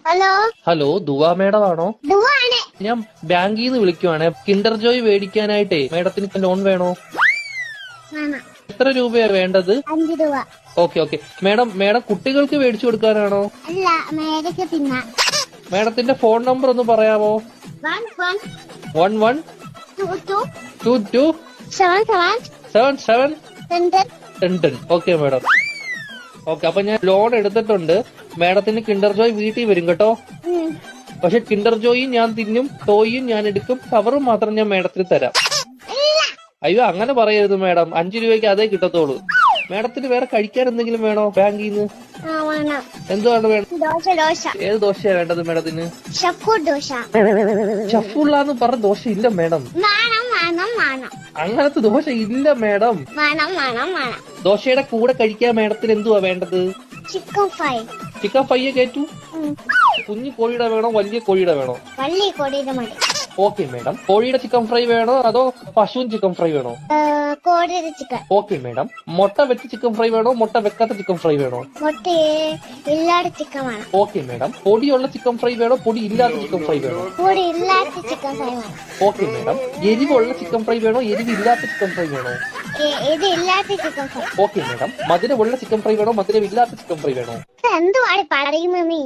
Hello hello ദുവാ madam ആണോ? ദുവാണ്. ഞാൻ ബാങ്കിൽ നിന്ന് വിളിക്കുവാണ്. കിൻഡർ ജോയ് മേടിക്കാനായിട്ടേ മേഡത്തിന് ലോൺ വേണോ? വേണം. എത്ര രൂപയാ വേണ്ടത്? 5 രൂപ. ഓക്കെ മേഡം കുട്ടികൾക്ക് മേടിച്ചു കൊടുക്കാനാണോ? അല്ല, മേടിക്ക് തിന്നാൻ. മേഡത്തിന്റെ ഫോൺ നമ്പർ ഒന്ന് പറയാമോ? 11 22 77 10. Okay madam. ഓക്കെ, അപ്പൊ ഞാൻ ലോൺ എടുത്തിട്ടുണ്ട്. മേഡത്തിന് കിൻഡർ ജോയ് വീട്ടിൽ വരും കേട്ടോ. പക്ഷെ കിൻഡർ ജോയും ഞാൻ തിന്നും, ടോയും ഞാൻ എടുക്കും, കവറും മാത്രം ഞാൻ മേഡത്തിന് തരാം. അയ്യോ, അങ്ങനെ പറയരുത് മേഡം. 5 രൂപയ്ക്ക് അതേ കിട്ടത്തോളൂ. മേഡത്തിന് വേറെ കഴിക്കാൻ എന്തെങ്കിലും വേണോ ബാങ്കിൽ നിന്ന്? എന്തുവാണ് വേണം? ഏത് ദോശയാ വേണ്ടത് മേഡത്തിന്? ഷഫുള്ളാന്ന് പറഞ്ഞ ദോശ ഇല്ല മേഡം. അങ്ങനത്തെ ദോശ ഇല്ല മേഡം. ദോശയുടെ കൂടെ കഴിക്കാൻ മേഡത്തിന് എന്തുവാ വേണ്ടത്? Chicken fry. ചിക്കൻ ഫ്രൈയെ കയറ്റു. കുഞ്ഞു കോഴിയുടെ വേണോ വലിയ കോഴിയുടെ വേണോ? വലിയ കോഴിയുടെ മതി. Okay madam. കോഴിയുടെ ചിക്കൻ ഫ്രൈ വേണോ അതോ പശുവിൻ ചിക്കൻ ഫ്രൈ വേണോ? കോഴിയുടെ ചിക്കൻ. Okay madam. മുട്ട വെച്ച ചിക്കൻ ഫ്രൈ വേണോ മുട്ട വെക്കാത്ത ചിക്കൻ ഫ്രൈ വേണോ? മുട്ട ഇല്ലാത്ത ചിക്കൻ വേണം. Okay madam. പൊടിയുള്ള ചിക്കൻ ഫ്രൈ വേണോ പൊടി ഇല്ലാത്ത ചിക്കൻ ഫ്രൈ വേണോ? പൊടി ഇല്ലാത്ത ചിക്കൻ ഫ്രൈ വേണം. Okay madam. എരിവുള്ള ചിക്കൻ ഫ്രൈ വേണോ എരിവില്ലാത്ത ചിക്കൻ ഫ്രൈ വേണോ? ഇത് ഇല്ലാത്ത ചിക്കൻ ഫ്രൈ. Okay madam. മധുരമുള്ള ചിക്കൻ ഫ്രൈ വേണോ മധുരമില്ലാത്ത ചിക്കൻ ഫ്രൈ വേണോ? എന്തുവാണ് പറയുന്നത് നീ?